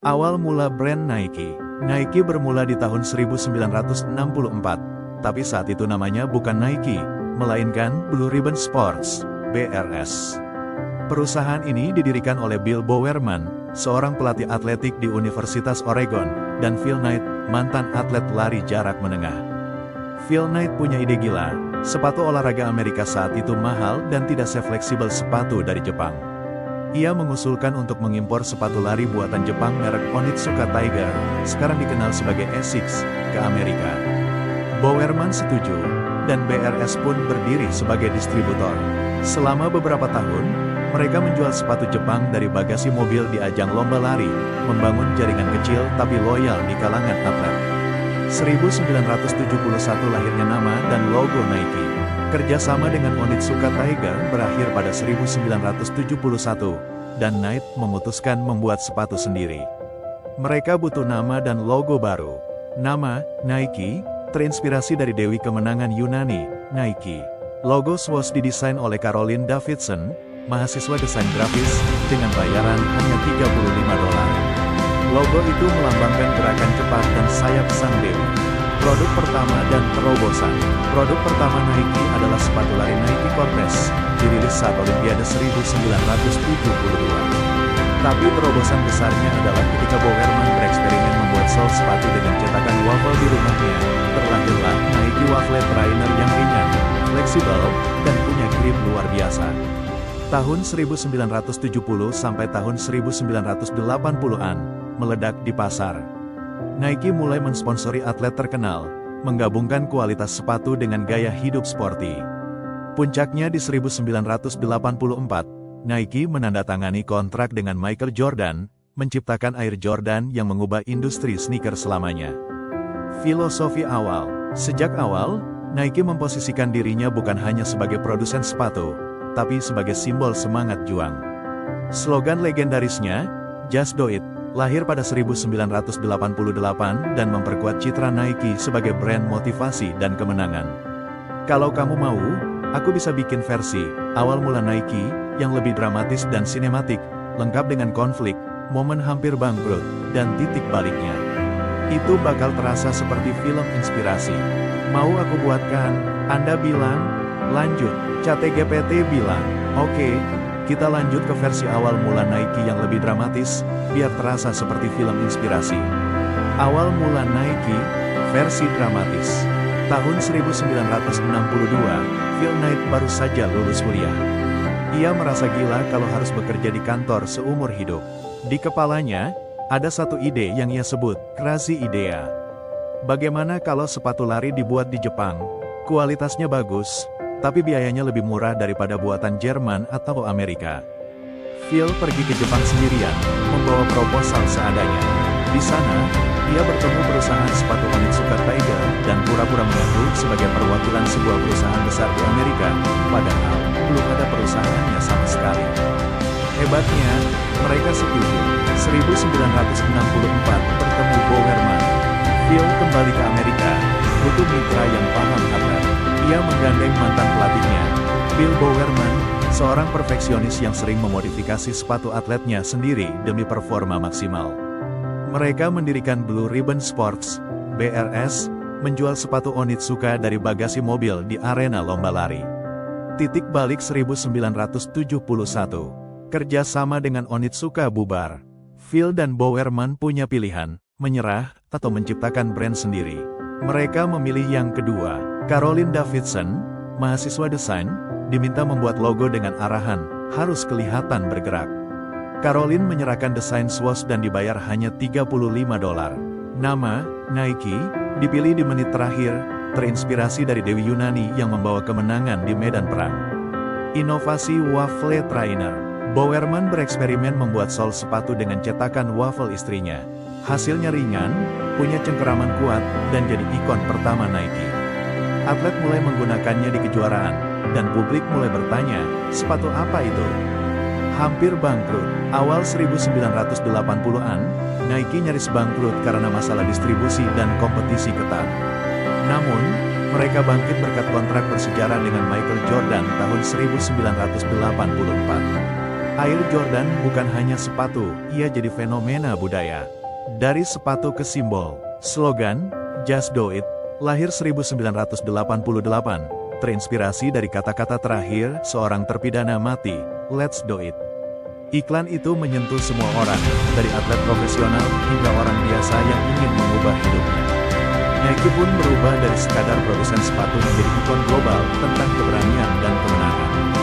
Awal mula brand Nike. Nike bermula di tahun 1964, tapi saat itu namanya bukan Nike, melainkan Blue Ribbon Sports, BRS. Perusahaan ini didirikan oleh Bill Bowerman, seorang pelatih atletik di Universitas Oregon, dan Phil Knight, mantan atlet lari jarak menengah. Phil Knight punya ide gila, sepatu olahraga Amerika saat itu mahal dan tidak sefleksibel sepatu dari Jepang. Ia mengusulkan untuk mengimpor sepatu lari buatan Jepang merek Onitsuka Tiger, sekarang dikenal sebagai Asics, ke Amerika. Bowerman setuju, dan BRS pun berdiri sebagai distributor. Selama beberapa tahun, mereka menjual sepatu Jepang dari bagasi mobil di ajang lomba lari, membangun jaringan kecil tapi loyal di kalangan atlet. 1971 lahirnya nama dan logo Nike. Kerjasama dengan Onitsuka Tiger berakhir pada 1971, dan Knight memutuskan membuat sepatu sendiri. Mereka butuh nama dan logo baru. Nama, Nike, terinspirasi dari Dewi Kemenangan Yunani, Nike. Logo swoosh didesain oleh Caroline Davidson, mahasiswa desain grafis, dengan bayaran hanya $35. Logo itu melambangkan gerakan cepat dan sayap sang dewi. Produk pertama dan terobosan. Produk pertama Nike adalah sepatu lari Nike Cortez, dirilis saat Olimpiade 1972. Tapi terobosan besarnya adalah ketika Bowerman bereksperimen membuat sol sepatu dengan cetakan waffle di rumahnya, terlahirlah Nike Waffle Trainer yang ringan, fleksibel, dan punya grip luar biasa. Tahun 1970 sampai tahun 1980-an, meledak di pasar. Nike mulai mensponsori atlet terkenal, menggabungkan kualitas sepatu dengan gaya hidup sporty. Puncaknya di 1984, Nike menandatangani kontrak dengan Michael Jordan, menciptakan Air Jordan yang mengubah industri sneakers selamanya. Filosofi awal. Sejak awal, Nike memposisikan dirinya bukan hanya sebagai produsen sepatu, tapi sebagai simbol semangat juang. Slogan legendarisnya, "Just Do It", lahir pada 1988 dan memperkuat citra Nike sebagai brand motivasi dan kemenangan. Kalau kamu mau, aku bisa bikin versi awal mula Nike yang lebih dramatis dan sinematik, lengkap dengan konflik, momen hampir bangkrut, dan titik baliknya. Itu bakal terasa seperti film inspirasi. Mau aku buatkan? Anda bilang? Lanjut. ChatGPT bilang, oke, kita lanjut ke versi awal mula Nike yang lebih dramatis, biar terasa seperti film inspirasi. Awal mula Nike, versi dramatis. Tahun 1962, Phil Knight baru saja lulus kuliah. Ia merasa gila kalau harus bekerja di kantor seumur hidup. Di kepalanya, ada satu ide yang ia sebut, crazy idea. Bagaimana kalau sepatu lari dibuat di Jepang? Kualitasnya bagus, tapi biayanya lebih murah daripada buatan Jerman atau Amerika. Phil pergi ke Jepang sendirian, membawa proposal seadanya. Di sana, dia bertemu perusahaan sepatu Onitsuka Tiger dan pura-pura mengaku sebagai perwakilan sebuah perusahaan besar di Amerika, padahal belum ada perusahaannya sama sekali. Hebatnya, mereka setuju. 1964 bertemu Bowerman. Phil kembali ke Amerika, butuh mitra yang paham atlet. Ia menggandeng mantan pelatihnya, Bill Bowerman, seorang perfeksionis yang sering memodifikasi sepatu atletnya sendiri demi performa maksimal. Mereka mendirikan Blue Ribbon Sports, BRS, menjual sepatu Onitsuka dari bagasi mobil di arena lomba lari. Titik balik 1971. Kerjasama dengan Onitsuka bubar. Phil dan Bowerman punya pilihan, menyerah, atau menciptakan brand sendiri. Mereka memilih yang kedua. Caroline Davidson, mahasiswa desain, diminta membuat logo dengan arahan, harus kelihatan bergerak. Caroline menyerahkan desain swoosh dan dibayar hanya $35. Nama, Nike, dipilih di menit terakhir, terinspirasi dari Dewi Yunani yang membawa kemenangan di medan perang. Inovasi Waffle Trainer. Bowerman bereksperimen membuat sol sepatu dengan cetakan waffle istrinya. Hasilnya ringan, punya cengkeraman kuat, dan jadi ikon pertama Nike. Atlet mulai menggunakannya di kejuaraan, dan publik mulai bertanya, sepatu apa itu? Hampir bangkrut. Awal 1980-an, Nike nyaris bangkrut karena masalah distribusi dan kompetisi ketat. Namun, mereka bangkit berkat kontrak bersejarah dengan Michael Jordan tahun 1984. Air Jordan bukan hanya sepatu, ia jadi fenomena budaya. Dari sepatu ke simbol, slogan, Just Do It, lahir 1988, terinspirasi dari kata-kata terakhir seorang terpidana mati, Let's Do It. Iklan itu menyentuh semua orang, dari atlet profesional hingga orang biasa yang ingin mengubah hidupnya. Nike pun berubah dari sekadar produsen sepatu menjadi ikon global tentang keberanian dan kemenangan.